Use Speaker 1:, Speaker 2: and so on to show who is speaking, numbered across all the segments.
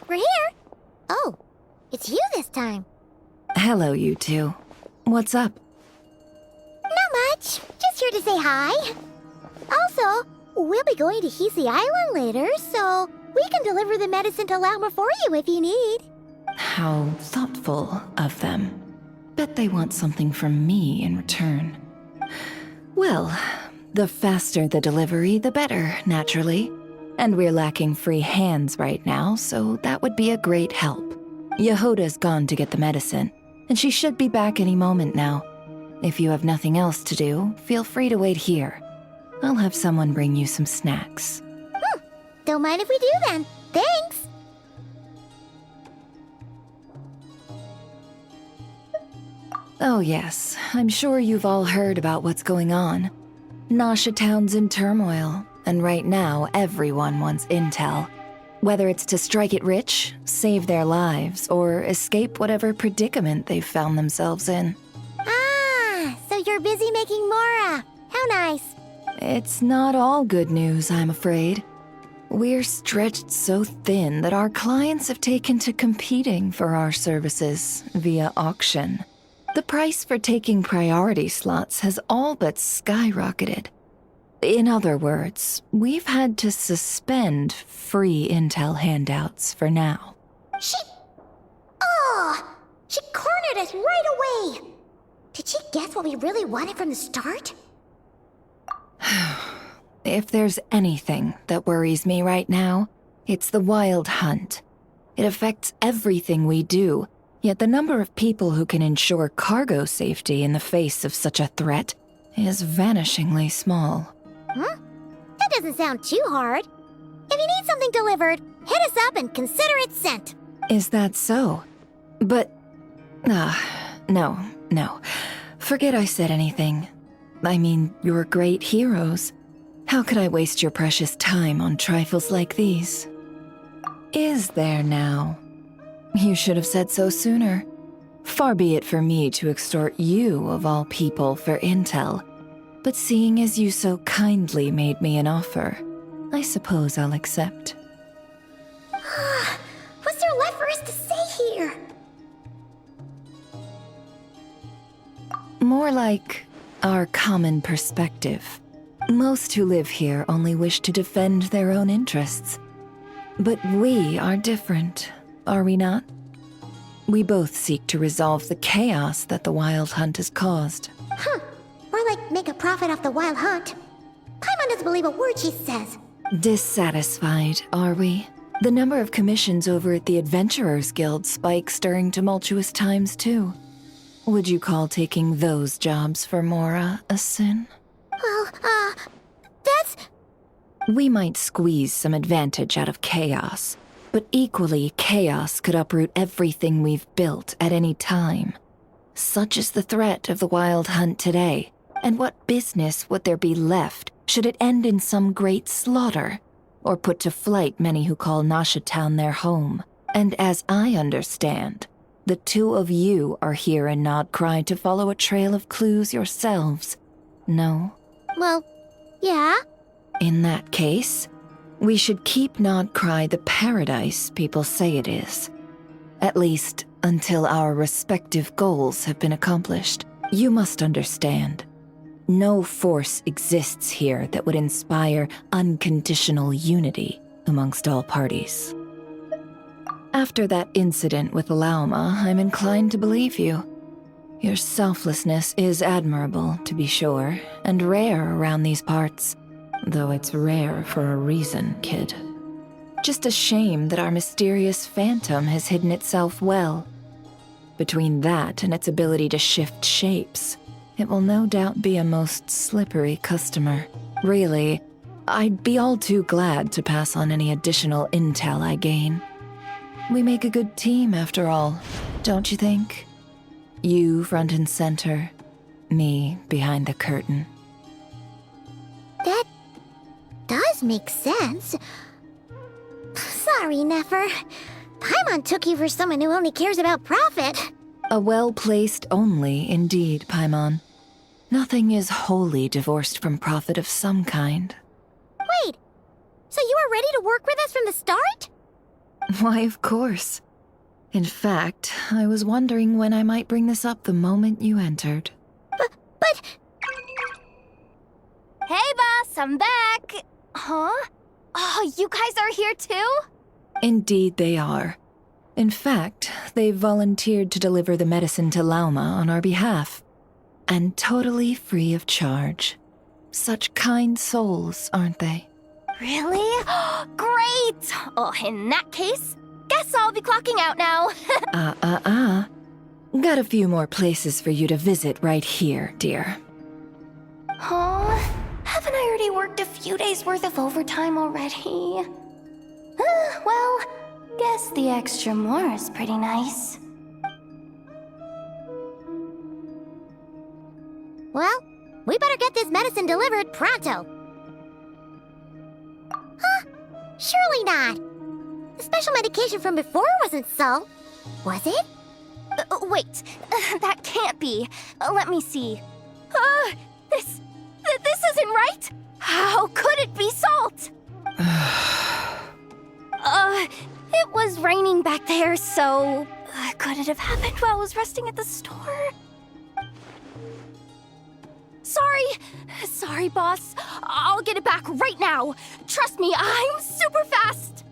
Speaker 1: we're here. Oh, it's you this time.
Speaker 2: Hello, you two. What's up?
Speaker 1: Not much. Just here to say hi. Also, we'll be going to Hisi Island later, so we can deliver the medicine to Lauma for you if you need.
Speaker 2: How thoughtful of them. Bet they want something from me in return. Well, the faster the delivery, the better, naturally. And we're lacking free hands right now, so that would be a great help. Jahoda's gone to get the medicine, and she should be back any moment now. If you have nothing else to do, feel free to wait here. I'll have someone bring you some snacks.
Speaker 1: Don't mind if we do then. Thanks.
Speaker 2: Oh yes, I'm sure you've all heard about what's going on. Nasha Town's in turmoil, and right now everyone wants intel. Whether it's to strike it rich, save their lives, or escape whatever predicament they've found themselves in.
Speaker 1: Ah, so you're busy making Mora. How nice.
Speaker 2: It's not all good news, I'm afraid. We're stretched so thin that our clients have taken to competing for our services via auction. The price for taking priority slots has all but skyrocketed. In other words, we've had to suspend free intel handouts for now.
Speaker 1: She cornered us right away. Did she guess what we really wanted from the start?
Speaker 2: If there's anything that worries me right now, it's the wild hunt. It affects everything we do, yet the number of people who can ensure cargo safety in the face of such a threat is vanishingly small.
Speaker 1: That doesn't sound too hard. If you need something delivered, hit us up and consider it sent.
Speaker 2: Is that so? But... no. Forget I said anything. I mean, you're great heroes. How could I waste your precious time on trifles like these? Is there now? You should have said so sooner. Far be it for me to extort you, of all people, for intel. But seeing as you so kindly made me an offer, I suppose I'll accept.
Speaker 1: What's there left for us to say here?
Speaker 2: More like our common perspective. Most who live here only wish to defend their own interests. But we are different, are we not? We both seek to resolve the chaos that the Wild Hunt has caused.
Speaker 1: More like make a profit off the Wild Hunt. Paimon doesn't believe a word she says.
Speaker 2: Dissatisfied, are we? The number of commissions over at the Adventurers Guild spikes during tumultuous times, too. Would you call taking those jobs for Mora a sin?
Speaker 1: Well, that's...
Speaker 2: We might squeeze some advantage out of chaos, but equally, chaos could uproot everything we've built at any time. Such is the threat of the Wild Hunt today, and what business would there be left should it end in some great slaughter, or put to flight many who call Nasha Town their home? And as I understand, the two of you are here in Nod-Krai to follow a trail of clues yourselves, no?
Speaker 1: Well, yeah.
Speaker 2: In that case, we should keep Nod-Krai the paradise people say it is. At least, until our respective goals have been accomplished. You must understand, no force exists here that would inspire unconditional unity amongst all parties. After that incident with Lauma, I'm inclined to believe you. Your selflessness is admirable, to be sure, and rare around these parts. Though it's rare for a reason, kid. Just a shame that our mysterious phantom has hidden itself well. Between that and its ability to shift shapes, it will no doubt be a most slippery customer. Really, I'd be all too glad to pass on any additional intel I gain. We make a good team, after all, don't you think? You front and center, me behind the curtain.
Speaker 1: That does make sense. Sorry, Nefer. Paimon took you for someone who only cares about profit.
Speaker 2: A well-placed only, indeed, Paimon. Nothing is wholly divorced from profit of some kind.
Speaker 1: Wait, so you were ready to work with us from the start?
Speaker 2: Why, of course. In fact, I was wondering when I might bring this up the moment you entered.
Speaker 1: But...
Speaker 3: Hey, boss, I'm back! Huh? Oh, you guys are here too?
Speaker 2: Indeed they are. In fact, they've volunteered to deliver the medicine to Lauma on our behalf. And totally free of charge. Such kind souls, aren't they?
Speaker 3: Really? Great! Oh, in that case, guess I'll be clocking out now.
Speaker 2: Got a few more places for you to visit right here, dear.
Speaker 3: Huh? Haven't I already worked a few days worth of overtime already? Well, guess the extra more is pretty nice.
Speaker 1: Well, we better get this medicine delivered pronto. Huh? Surely not. The special medication from before wasn't so. Was it?
Speaker 3: Wait, that can't be. Let me see. This isn't right! How could it be salt? It was raining back there, so... could it have happened while I was resting at the store? Sorry, boss. I'll get it back right now. Trust me, I'm super fast.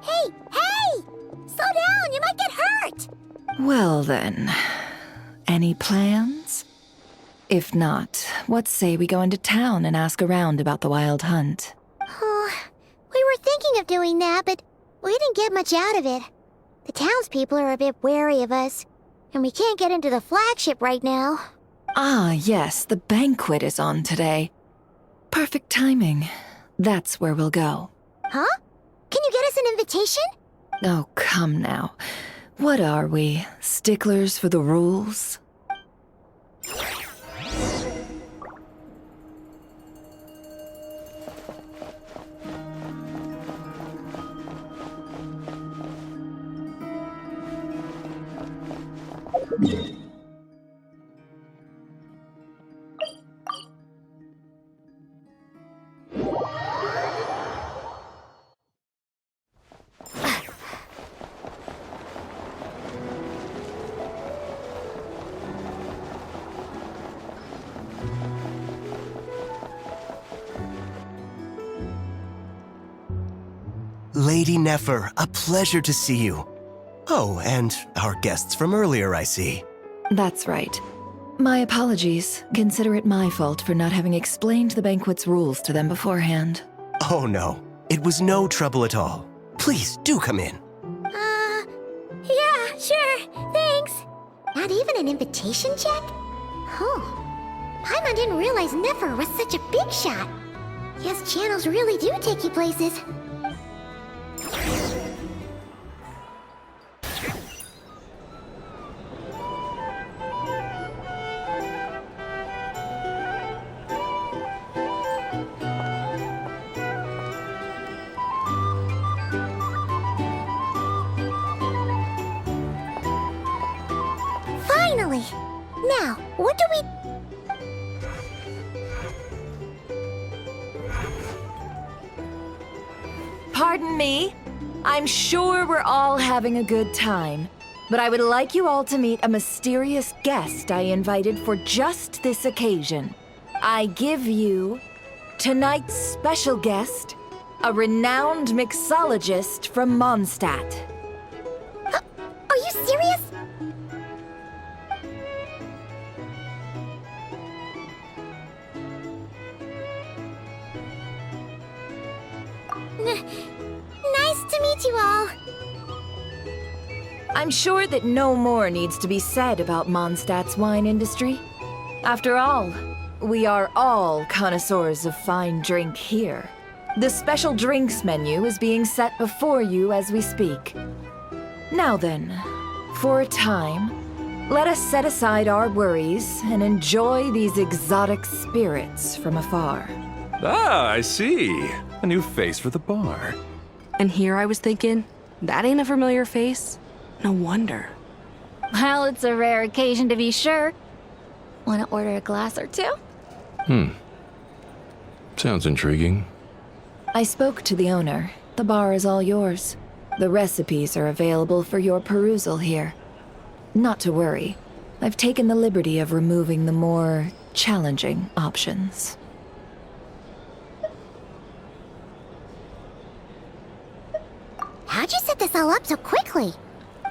Speaker 1: Hey! Slow down, you might get hurt!
Speaker 2: Well then, any plans? If not, what say we go into town and ask around about the wild hunt?
Speaker 1: Oh, we were thinking of doing that, but we didn't get much out of it. The townspeople are a bit wary of us, and we can't get into the flagship right now.
Speaker 2: Ah, yes, the banquet is on today. Perfect timing. That's where we'll go.
Speaker 1: Huh? Can you get us an invitation?
Speaker 2: Oh, come now. What are we, sticklers for the rules?
Speaker 4: Lady Nefer, a pleasure to see you. Oh, and our guests from earlier, I see.
Speaker 2: That's right. My apologies. Consider it my fault for not having explained the banquet's rules to them beforehand.
Speaker 4: Oh no, it was no trouble at all. Please, do come in.
Speaker 1: Yeah, sure, thanks. Not even an invitation check? Oh. Paimon didn't realize Nefer was such a big shot. Yes, channels really do take you places. Finally! Now, what do we...
Speaker 2: Pardon me? I'm sure we're all having a good time, but I would like you all to meet a mysterious guest I invited for just this occasion. I give you tonight's special guest, a renowned mixologist from Mondstadt.
Speaker 1: Are you serious? Nice to meet you all.
Speaker 2: I'm sure that no more needs to be said about Mondstadt's wine industry. After all, we are all connoisseurs of fine drink here. The special drinks menu is being set before you as we speak. Now then, for a time, let us set aside our worries and enjoy these exotic spirits from afar.
Speaker 5: Ah, I see. A new face for the bar.
Speaker 6: And here I was thinking, that ain't a familiar face. No wonder.
Speaker 3: Well, it's a rare occasion to be sure. Want to order a glass or two?
Speaker 5: Sounds intriguing.
Speaker 2: I spoke to the owner. The bar is all yours. The recipes are available for your perusal here. Not to worry, I've taken the liberty of removing the more challenging options.
Speaker 1: How'd you set this all up so quickly?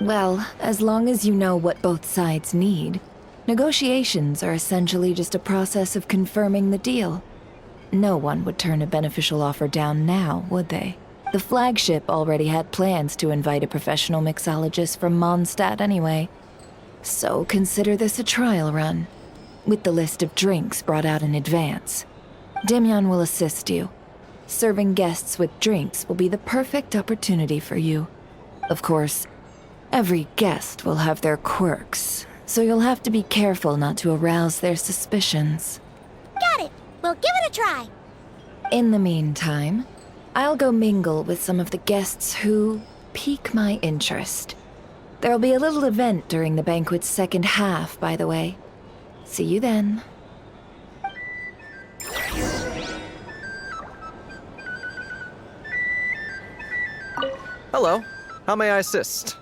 Speaker 2: Well, as long as you know what both sides need, negotiations are essentially just a process of confirming the deal. No one would turn a beneficial offer down now, would they? The flagship already had plans to invite a professional mixologist from Mondstadt anyway. So consider this a trial run, with the list of drinks brought out in advance. Demyan will assist you. Serving guests with drinks will be the perfect opportunity for you. Of course, every guest will have their quirks, so you'll have to be careful not to arouse their suspicions.
Speaker 1: Got it! We'll give it a try!
Speaker 2: In the meantime, I'll go mingle with some of the guests who pique my interest. There'll be a little event during the banquet's second half, by the way. See you then.
Speaker 7: Hello. How may I assist?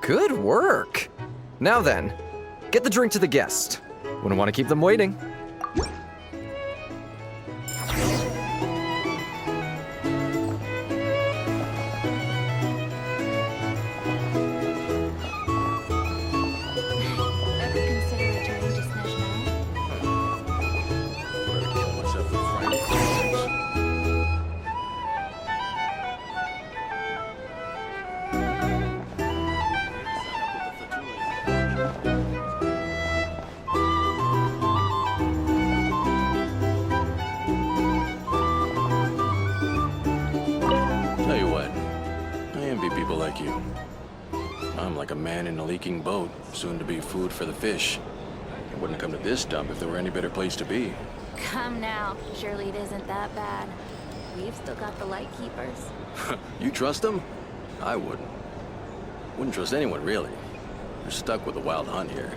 Speaker 7: Good work! Now then, get the drink to the guest. Wouldn't want to keep them waiting.
Speaker 5: Tell you what, I envy people like you. I'm like a man in a leaking boat, soon to be food for the fish. I wouldn't come to this dump if there were any better place to be.
Speaker 3: Come now. Surely it isn't that bad. We've still got the light keepers.
Speaker 5: You trust them? I wouldn't. Wouldn't trust anyone, really. You're stuck with the wild hunt here.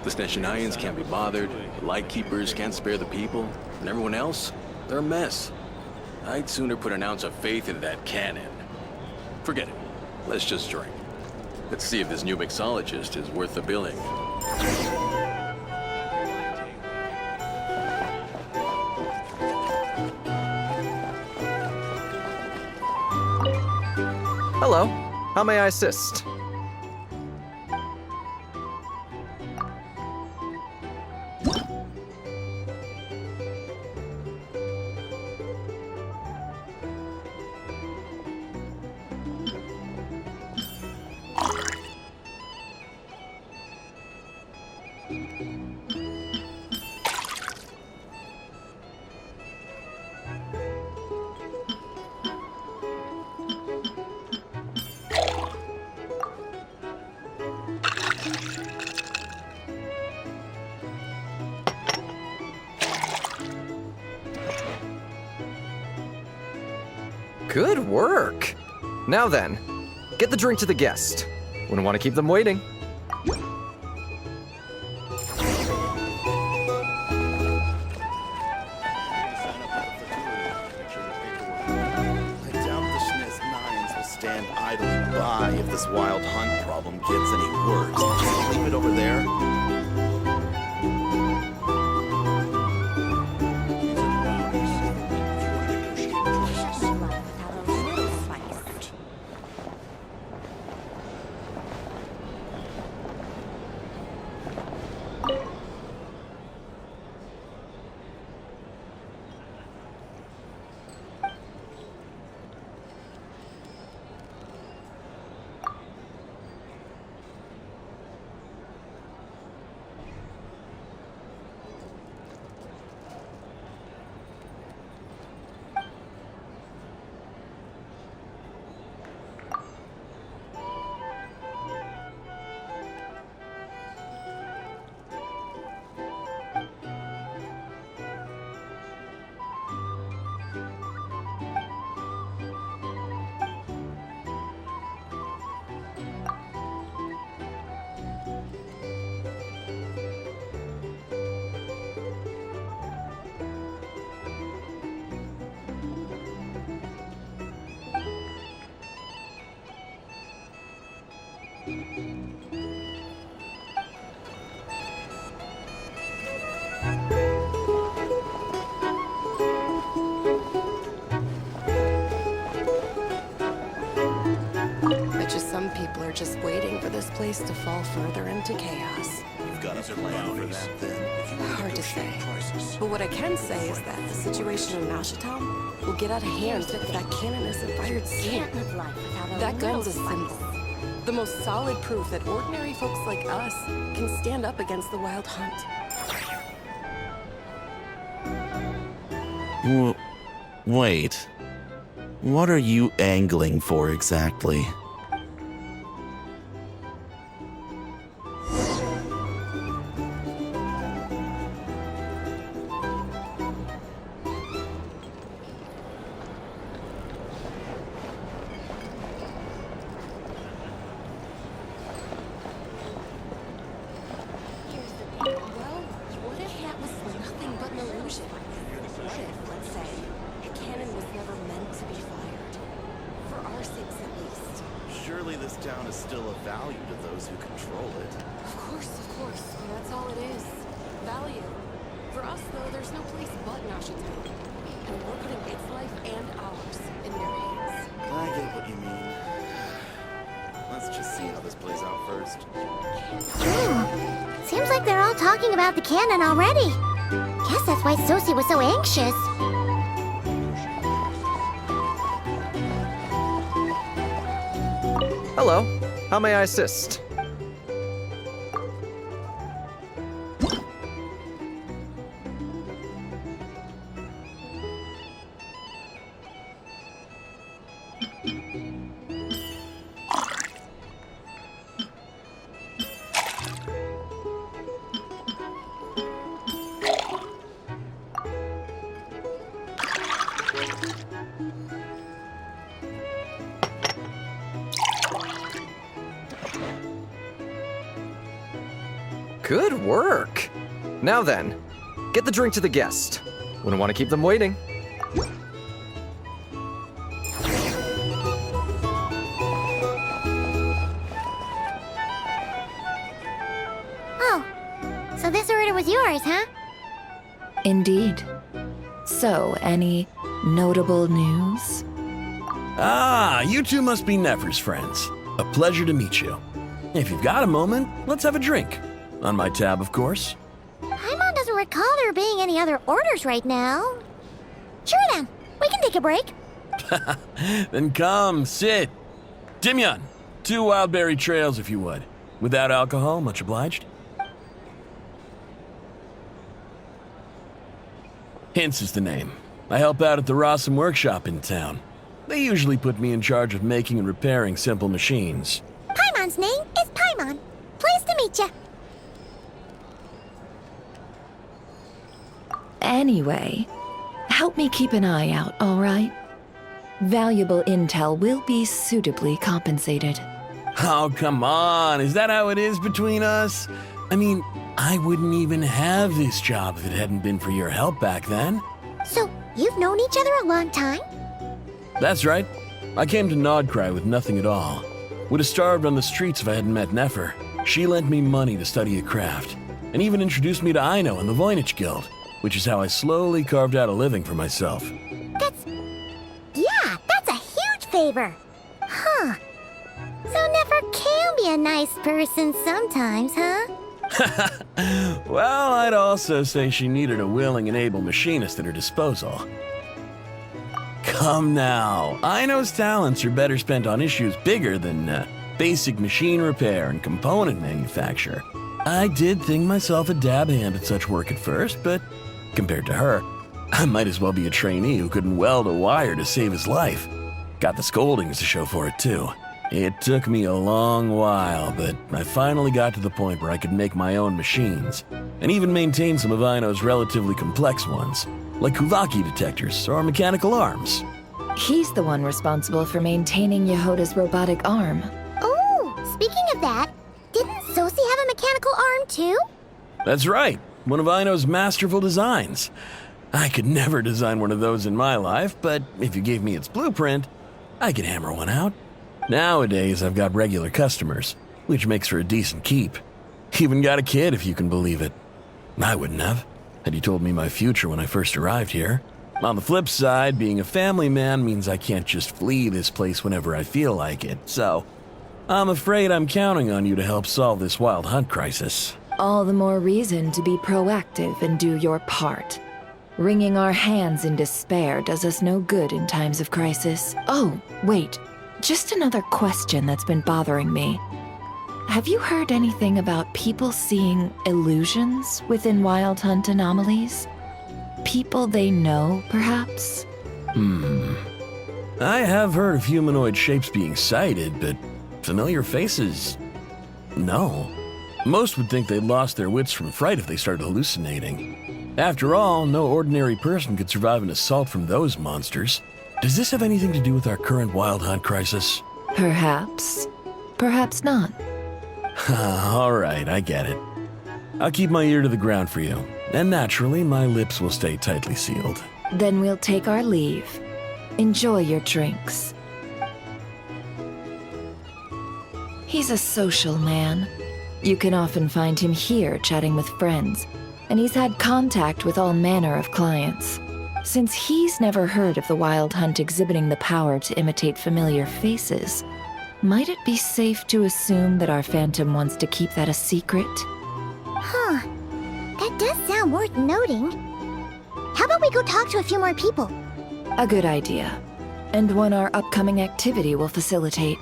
Speaker 5: The Sneshanians can't be bothered, the Lightkeepers can't spare the people, and everyone else, they're a mess. I'd sooner put an ounce of faith into that cannon. Forget it. Let's just drink. Let's see if this new mixologist is worth the billing.
Speaker 7: Hello. How may I assist? Good work! Now then, get the drink to the guest. Wouldn't want to keep them waiting.
Speaker 8: I doubt the Sneshanians will stand idly by if this wild hunt problem gets any worse. Just leave it over there.
Speaker 9: Bet you some people are just waiting for this place to fall further into chaos.
Speaker 8: You've got a plan for that then. If you want
Speaker 9: Hard to say.
Speaker 8: prices.
Speaker 9: But what I can say is that the situation in Nashatown will get out of hand if that cannon isn't fired soon.
Speaker 1: Can't live life without a
Speaker 9: That
Speaker 1: little
Speaker 9: gun's a
Speaker 1: spice.
Speaker 9: symbol. The most solid proof that ordinary folks like us can stand up against the Wild Hunt.
Speaker 8: Wait. What are you angling for exactly?
Speaker 9: Well, what if that was nothing but an illusion? What if, let's say, the cannon was never meant to be fired? For our sakes, at least.
Speaker 8: Surely this town is still of value to those who control it.
Speaker 9: Of course, that's all it is. Value. For us, though, there's no place but Nashatown. And we're putting its life and ours in their hands.
Speaker 8: I get what you mean. Let's just see how this plays out first.
Speaker 1: Seems like they're all talking about the cannon already. Guess that's why Sosie was so anxious.
Speaker 7: Hello. How may I assist? Good work! Now then, get the drink to the guest. Wouldn't want to keep them waiting.
Speaker 1: Oh, so this order was yours, huh?
Speaker 2: Indeed. So, any notable news?
Speaker 10: Ah, you two must be Nefer's friends. A pleasure to meet you. If you've got a moment, let's have a drink. On my tab, of course.
Speaker 1: Paimon doesn't recall there being any other orders right now. Sure then, we can take a break.
Speaker 10: Then come, sit. Dimyon, 2 wildberry trails if you would. Without alcohol, much obliged. Hints is the name. I help out at the Rossum workshop in town. They usually put me in charge of making and repairing simple machines.
Speaker 1: Paimon's name is Paimon. Pleased to meet ya.
Speaker 2: Anyway, help me keep an eye out, all right? Valuable intel will be suitably compensated.
Speaker 10: Oh, come on. Is that how it is between us? I mean, I wouldn't even have this job if it hadn't been for your help back then.
Speaker 1: So, you've known each other a long time?
Speaker 10: That's right. I came to Nod-Krai with nothing at all. Would have starved on the streets if I hadn't met Nefer. She lent me money to study a craft, and even introduced me to Aino and the Voynich Guild, which is how I slowly carved out a living for myself.
Speaker 1: That's a huge favor. Huh. So Nefer can be a nice person sometimes, huh?
Speaker 10: Well, I'd also say she needed a willing and able machinist at her disposal. Come now, Aino's talents are better spent on issues bigger than basic machine repair and component manufacture. I did think myself a dab hand at such work at first, but compared to her, I might as well be a trainee who couldn't weld a wire to save his life. Got the scoldings to show for it, too. It took me a long while, but I finally got to the point where I could make my own machines, and even maintain some of Aino's relatively complex ones, like Kuvaki detectors or mechanical arms.
Speaker 2: He's the one responsible for maintaining Jahoda's robotic arm.
Speaker 1: Oh, speaking of that, didn't Sosie have a mechanical arm too?
Speaker 10: That's right, one of Aino's masterful designs. I could never design one of those in my life, but if you gave me its blueprint, I could hammer one out. Nowadays, I've got regular customers, which makes for a decent keep. Even got a kid, if you can believe it. I wouldn't have, had you told me my future when I first arrived here. On the flip side, being a family man means I can't just flee this place whenever I feel like it, so I'm afraid I'm counting on you to help solve this wild hunt crisis.
Speaker 2: All the more reason to be proactive and do your part. Wringing our hands in despair does us no good in times of crisis. Oh, wait. Just another question that's been bothering me. Have you heard anything about people seeing illusions within Wild Hunt anomalies? People they know, perhaps?
Speaker 10: I have heard of humanoid shapes being sighted, but familiar faces? No. Most would think they'd lost their wits from fright if they started hallucinating. After all, no ordinary person could survive an assault from those monsters. Does this have anything to do with our current Wild Hunt crisis?
Speaker 2: Perhaps. Perhaps not.
Speaker 10: All right, I get it. I'll keep my ear to the ground for you, and naturally, my lips will stay tightly sealed.
Speaker 2: Then we'll take our leave. Enjoy your drinks. He's a social man. You can often find him here chatting with friends, and he's had contact with all manner of clients. Since he's never heard of the Wild Hunt exhibiting the power to imitate familiar faces, might it be safe to assume that our Phantom wants to keep that a secret?
Speaker 1: Huh. That does sound worth noting. How about we go talk to a few more people?
Speaker 2: A good idea. And one our upcoming activity will facilitate.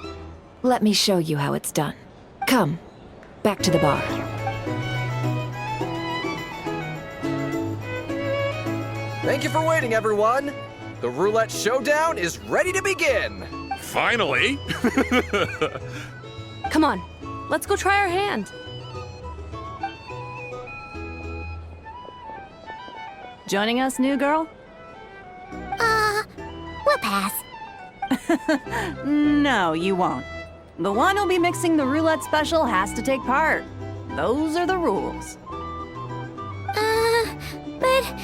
Speaker 2: Let me show you how it's done. Come, back to the bar.
Speaker 7: Thank you for waiting, everyone. The roulette showdown is ready to begin.
Speaker 11: Finally!
Speaker 6: Come on, let's go try our hand. Joining us, new girl?
Speaker 1: We'll pass.
Speaker 12: No, you won't. The one who'll be mixing the roulette special has to take part. Those are the rules.
Speaker 1: But...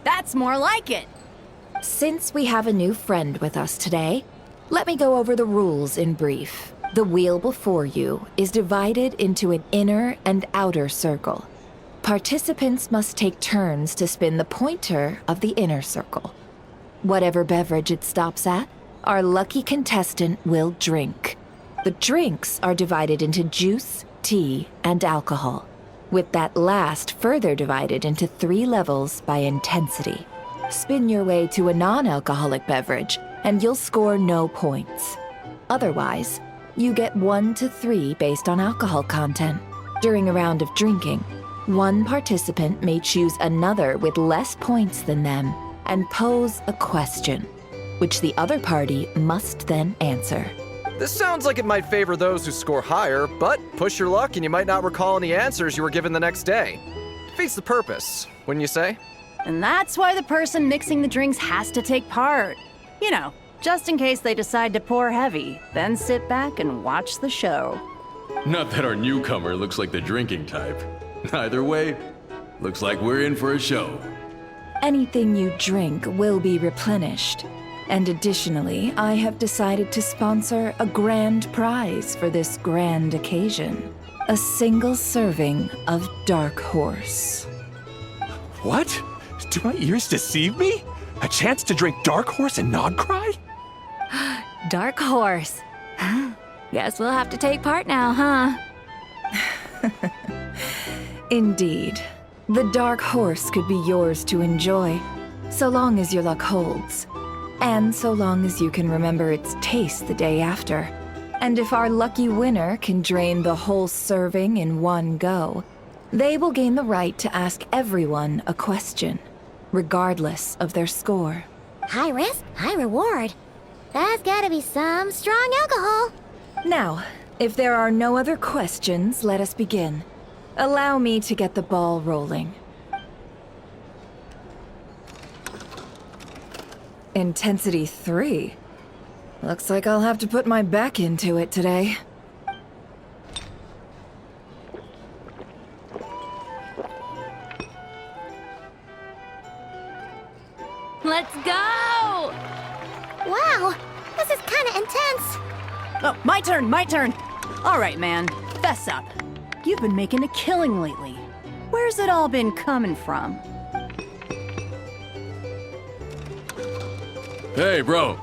Speaker 12: That's more like it.
Speaker 2: Since we have a new friend with us today, let me go over the rules in brief. The wheel before you is divided into an inner and outer circle. Participants must take turns to spin the pointer of the inner circle. Whatever beverage it stops at, our lucky contestant will drink. The drinks are divided into juice, tea, and alcohol, with that last further divided into 3 levels by intensity. Spin your way to a non-alcoholic beverage, and you'll score no points. Otherwise, you get 1 to 3 based on alcohol content. During a round of drinking, one participant may choose another with less points than them and pose a question, which the other party must then answer.
Speaker 7: This sounds like it might favor those who score higher, but push your luck and you might not recall any answers you were given the next day. Defeats the purpose, wouldn't you say?
Speaker 12: And that's why the person mixing the drinks has to take part. You know, just in case they decide to pour heavy, then sit back and watch the show.
Speaker 5: Not that our newcomer looks like the drinking type. Either way, looks like we're in for a show.
Speaker 2: Anything you drink will be replenished. And additionally, I have decided to sponsor a grand prize for this grand occasion. A single serving of Dark Horse.
Speaker 11: What? Do my ears deceive me? A chance to drink Dark Horse and Nod-Krai?
Speaker 12: Dark Horse. Guess we'll have to take part now, huh?
Speaker 2: Indeed. The Dark Horse could be yours to enjoy, so long as your luck holds. And so long as you can remember its taste the day after. And if our lucky winner can drain the whole serving in one go, they will gain the right to ask everyone a question, regardless of their score.
Speaker 1: High risk, high reward. That's gotta be some strong alcohol.
Speaker 2: Now, if there are no other questions, let us begin. Allow me to get the ball rolling. Intensity 3. Looks like I'll have to put my back into it today.
Speaker 12: Let's go! go!
Speaker 1: Wow, this is kind of intense.
Speaker 12: Oh, my turn. All right, man, fess up. You've been making a killing lately. Where's it all been coming from?
Speaker 5: Hey, bro.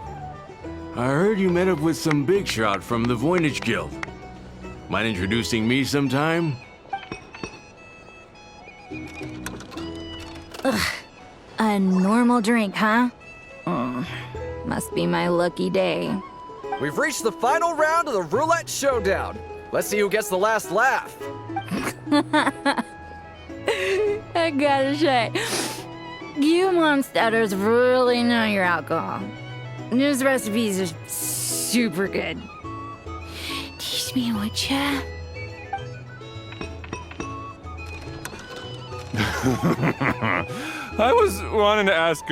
Speaker 5: I heard you met up with some big shot from the Voynich Guild. Mind introducing me sometime?
Speaker 3: A normal drink, huh? Must be my lucky day.
Speaker 7: We've reached the final round of the roulette showdown. Let's see who gets the last laugh.
Speaker 3: I gotta say, you monsters really know your alcohol. This recipe is just super good. Teach me, would ya?
Speaker 11: I was wanting to ask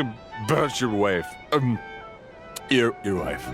Speaker 11: about your wife. Your wife.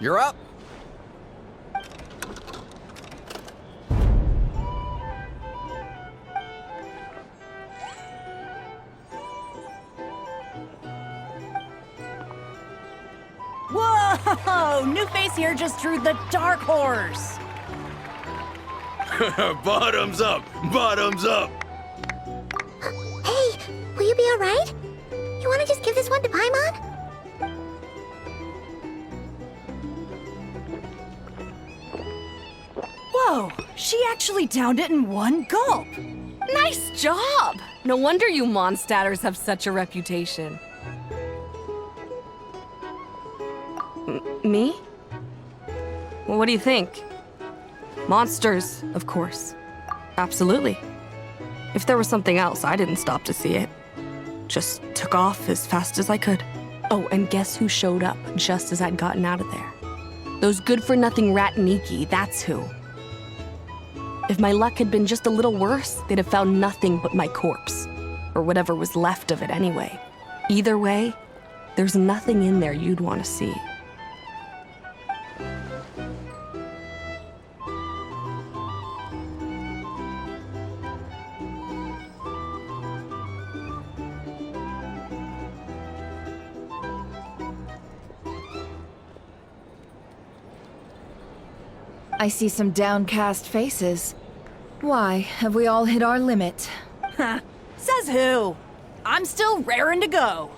Speaker 7: You're up.
Speaker 12: Whoa! New face here just drew the dark horse.
Speaker 5: Bottoms up! Bottoms up!
Speaker 1: Hey, will you be alright? You want to just give this one to Paimon?
Speaker 12: Whoa, she actually downed it in one gulp.
Speaker 6: Nice job! No wonder you monstaters have such a reputation. Me? Well, what do you think? Monsters, of course. Absolutely. If there was something else, I didn't stop to see it. Just took off as fast as I could. Oh, and guess who showed up just as I'd gotten out of there? Those good-for-nothing Rataniki, that's who. If my luck had been just a little worse, they'd have found nothing but my corpse. Or whatever was left of it anyway. Either way, there's nothing in there you'd want to see.
Speaker 2: I see some downcast faces. Why, have we all hit our limit?
Speaker 12: Says who? I'm still raring to go.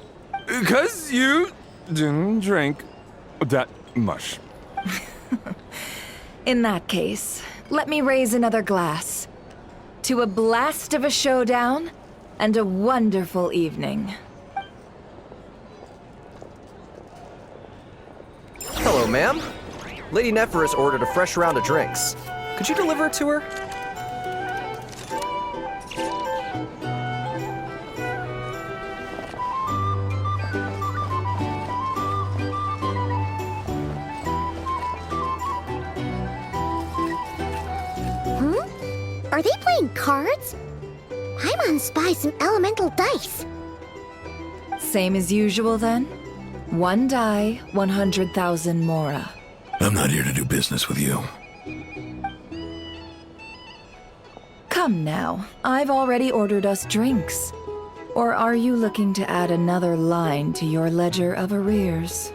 Speaker 11: 'Cause you didn't drink that much.
Speaker 2: In that case, let me raise another glass. To a blast of a showdown and a wonderful evening.
Speaker 7: Hello, ma'am. Lady Nefer has ordered a fresh round of drinks. Could you deliver it to her?
Speaker 1: Are they playing cards? Paimon spies some elemental dice.
Speaker 2: Same as usual then? One die, 100,000 mora.
Speaker 10: I'm not here to do business with you.
Speaker 2: Come now, I've already ordered us drinks. Or are you looking to add another line to your ledger of arrears?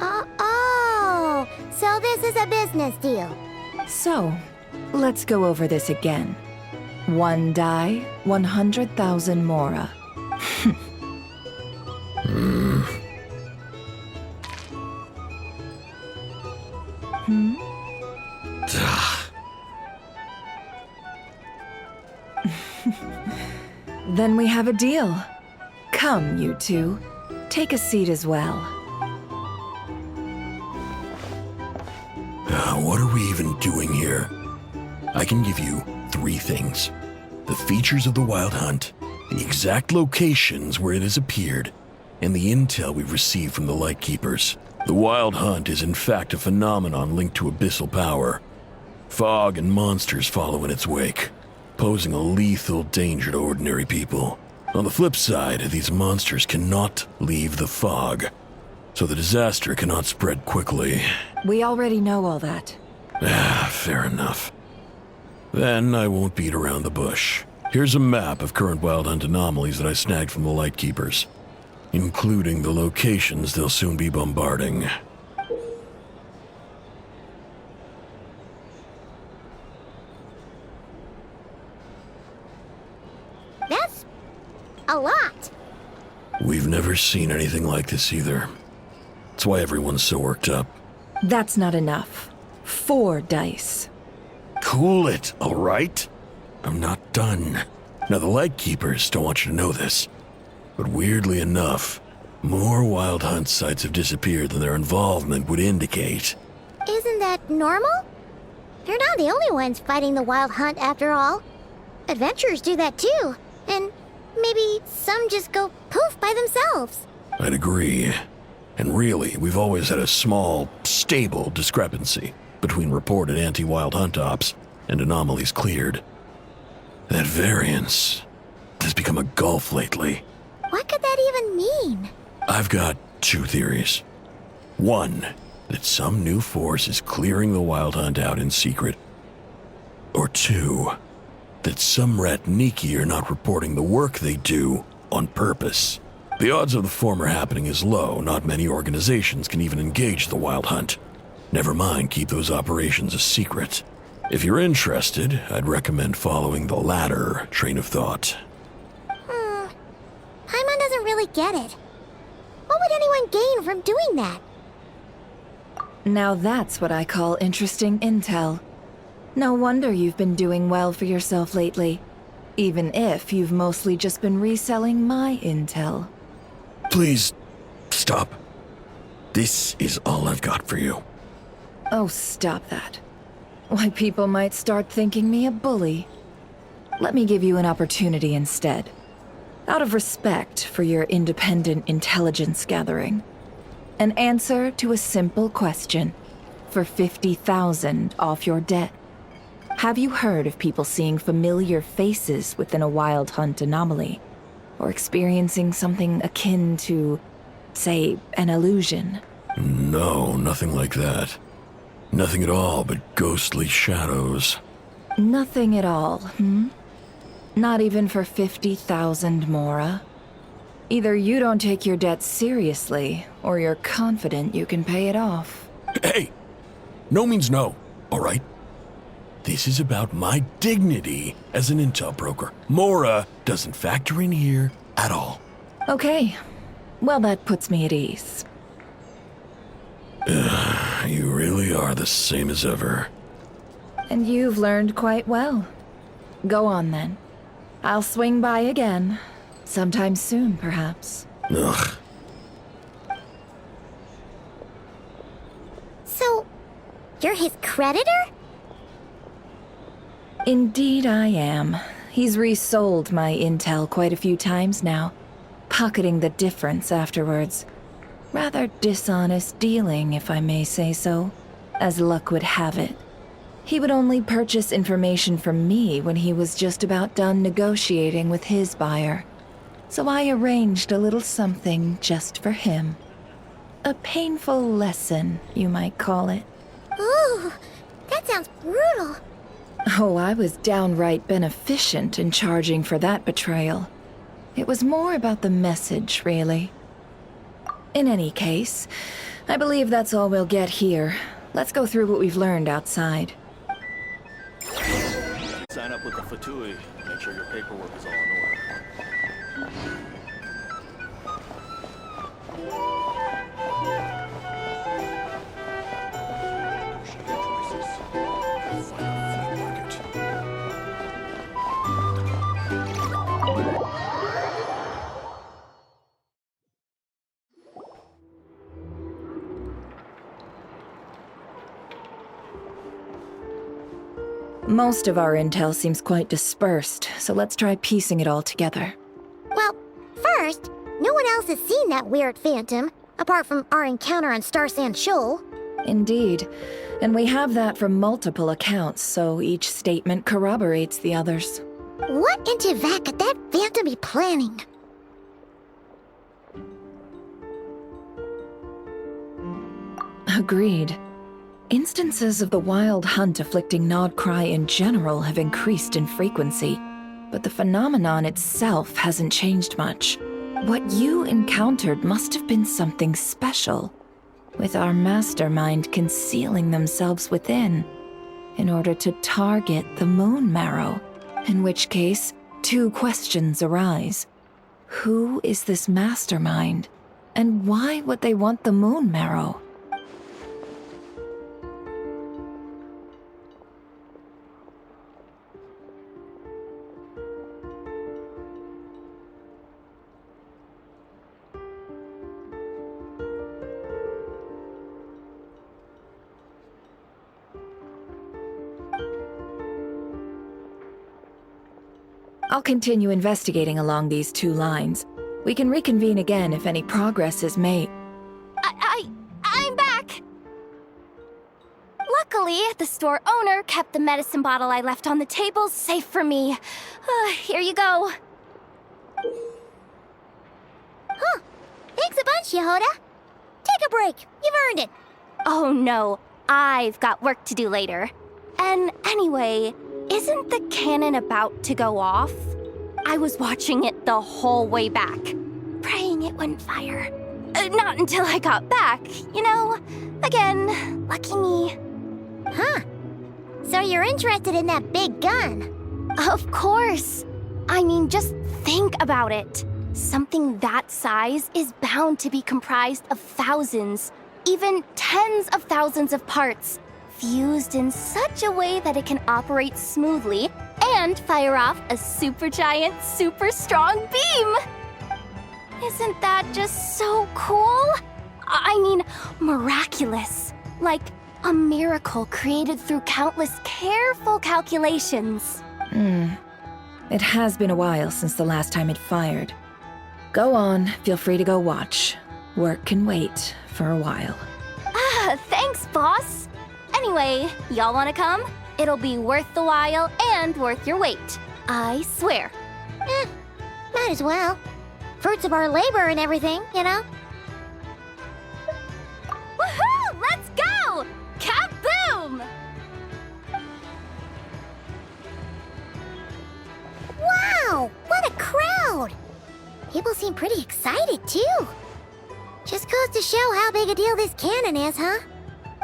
Speaker 1: Oh, so this is a business deal.
Speaker 2: So, let's go over this again. One die, 100,000 mora. Then we have a deal. Come, you two. Take a seat as well.
Speaker 10: What are we even doing here? I can give you 3 things. The features of the Wild Hunt, the exact locations where it has appeared, and the intel we've received from the Lightkeepers. The Wild Hunt is in fact a phenomenon linked to abyssal power. Fog and monsters follow in its wake, posing a lethal danger to ordinary people. On the flip side, these monsters cannot leave the fog, so the disaster cannot spread quickly.
Speaker 2: We already know all that.
Speaker 10: Fair enough. Then I won't beat around the bush. Here's a map of current Wild Hunt anomalies that I snagged from the Lightkeepers, including the locations they'll soon be bombarding.
Speaker 1: That's a lot.
Speaker 10: We've never seen anything like this either. That's why everyone's so worked up.
Speaker 2: That's not enough. 4 dice.
Speaker 10: Cool it, all right? I'm not done. Now, the Lightkeepers don't want you to know this, but weirdly enough, more Wild Hunt sites have disappeared than their involvement would indicate.
Speaker 1: Isn't that normal? They're not the only ones fighting the Wild Hunt after all. Adventurers do that too, and maybe some just go poof by themselves.
Speaker 10: I'd agree. And really, we've always had a small, stable discrepancy between reported anti-Wild Hunt ops and anomalies cleared. That variance has become a gulf lately.
Speaker 1: What could that even mean?
Speaker 10: I've got 2 theories. 1, that some new force is clearing the Wild Hunt out in secret. Or 2, that some Ratniki are not reporting the work they do on purpose. The odds of the former happening is low. Not many organizations can even engage the Wild Hunt. Never mind keep those operations a secret. If you're interested, I'd recommend following the latter train of thought.
Speaker 1: Paimon doesn't really get it. What would anyone gain from doing that?
Speaker 2: Now that's what I call interesting intel. No wonder you've been doing well for yourself lately, even if you've mostly just been reselling my intel.
Speaker 10: Please, stop. This is all I've got for you.
Speaker 2: Oh, stop that. Why, people might start thinking me a bully. Let me give you an opportunity instead. Out of respect for your independent intelligence gathering. An answer to a simple question for 50,000 off your debt. Have you heard of people seeing familiar faces within a Wild Hunt anomaly? Or experiencing something akin to, say, an illusion?
Speaker 10: No, nothing like that. Nothing at all but ghostly shadows.
Speaker 2: Nothing at all, Not even for 50,000 Mora? Either you don't take your debt seriously, or you're confident you can pay it off.
Speaker 10: Hey! No means no, all right? This is about my dignity as an intel broker. Mora doesn't factor in here at all.
Speaker 2: Okay. Well, that puts me at ease.
Speaker 10: You really are the same as ever.
Speaker 2: And you've learned quite well. Go on, then. I'll swing by again. Sometime soon, perhaps.
Speaker 10: Ugh.
Speaker 1: So, you're his creditor?
Speaker 2: Indeed I am. He's resold my intel quite a few times now, pocketing the difference afterwards. Rather dishonest dealing, if I may say so, as luck would have it. He would only purchase information from me when he was just about done negotiating with his buyer. So I arranged a little something just for him. A painful lesson, you might call it.
Speaker 1: Ooh, that sounds brutal.
Speaker 2: Oh, I was downright beneficent in charging for that betrayal. It was more about the message, really. In any case, I believe that's all we'll get here. Let's go through what we've learned outside.
Speaker 8: Sign up with the Fatui. Make sure your paperwork is all in order.
Speaker 2: Most of our intel seems quite dispersed, so let's try piecing it all together.
Speaker 1: Well, first, no one else has seen that weird phantom, apart from our encounter on Star Sand Shoal.
Speaker 2: Indeed. And we have that from multiple accounts, so each statement corroborates the others.
Speaker 1: What in Tivat could that phantom be planning?
Speaker 2: Agreed. Instances of the wild hunt afflicting Nod-Krai in general have increased in frequency, but the phenomenon itself hasn't changed much. What you encountered must have been something special, with our mastermind concealing themselves within, in order to target the Moon Marrow. In which case, two questions arise. Who is this mastermind? And why would they want the Moon Marrow? I'll continue investigating along these two lines. We can reconvene again if any progress is made.
Speaker 1: I'm back! Luckily, the store owner kept the medicine bottle I left on the table safe for me. Here you go. Huh. Thanks a bunch, Jahoda. Take a break. You've earned it. Oh no, I've got work to do later. And anyway, isn't the cannon about to go off? I was watching it the whole way back, praying it wouldn't fire. Not until I got back, you know? Again, lucky me. Huh. So you're interested in that big gun? Of course. I mean, just think about it. Something that size is bound to be comprised of thousands, even tens of thousands of parts, fused in such a way that it can operate smoothly and fire off a supergiant, super strong beam! Isn't that just so cool? I mean, miraculous. Like a miracle created through countless careful calculations.
Speaker 2: It has been a while since the last time it fired. Go on, feel free to go watch. Work can wait for a while.
Speaker 1: Thanks, boss. Anyway, y'all wanna come? It'll be worth the while and worth your wait. I swear. Might as well. Fruits of our labor and everything, you know? Woohoo! Let's go! Kaboom! Wow! What a crowd! People seem pretty excited, too. Just goes to show how big a deal this cannon is, huh?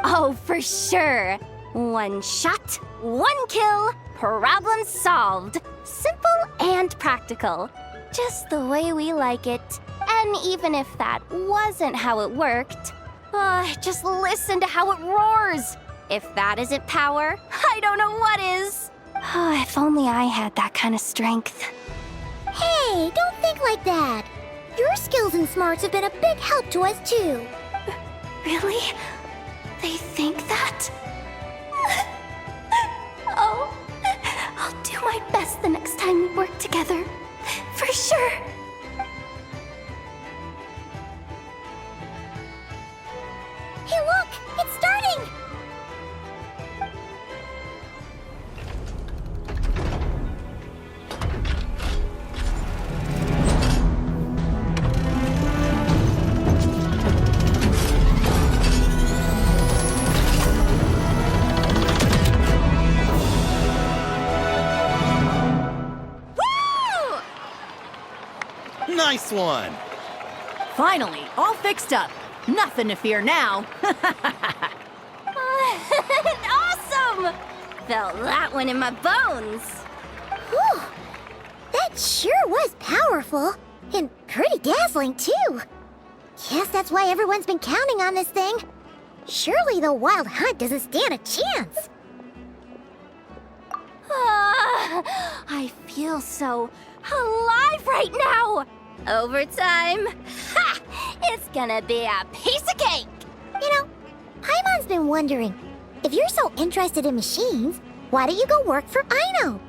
Speaker 1: Oh, for sure. One shot, one kill, problem solved. Simple and practical. Just the way we like it. And even if that wasn't how it worked, just listen to how it roars. If that isn't power, I don't know what is. If only I had that kind of strength. Hey, don't think like that. Your skills and smarts have been a big help to us, too. Really? They think that? Oh, I'll do my best the next time we work together. For sure. Hey, look! It's starting!
Speaker 8: Nice one!
Speaker 12: Finally, all fixed up. Nothing to fear now.
Speaker 1: Awesome! Felt that one in my bones. Whew. That sure was powerful. And pretty dazzling, too. Guess that's why everyone's been counting on this thing. Surely the Wild Hunt doesn't stand a chance. I feel so alive right now. Overtime? Ha! It's gonna be a piece of cake! You know, Paimon's been wondering, if you're so interested in machines, Why don't you go work for Aino?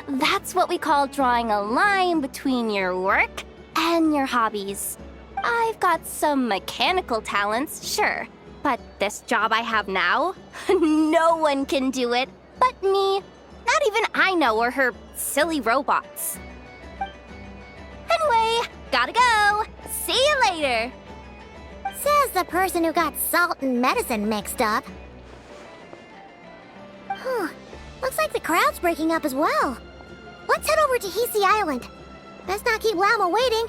Speaker 1: That's what we call drawing a line between your work and your hobbies. I've got some mechanical talents, sure, but this job I have now, no one can do it but me. Not even Aino or her silly robots. Anyway, gotta go. See you later. Says the person who got salt and medicine mixed up. Looks like the crowd's breaking up as well. Let's head over to Hisi Island. Best not keep Lama waiting.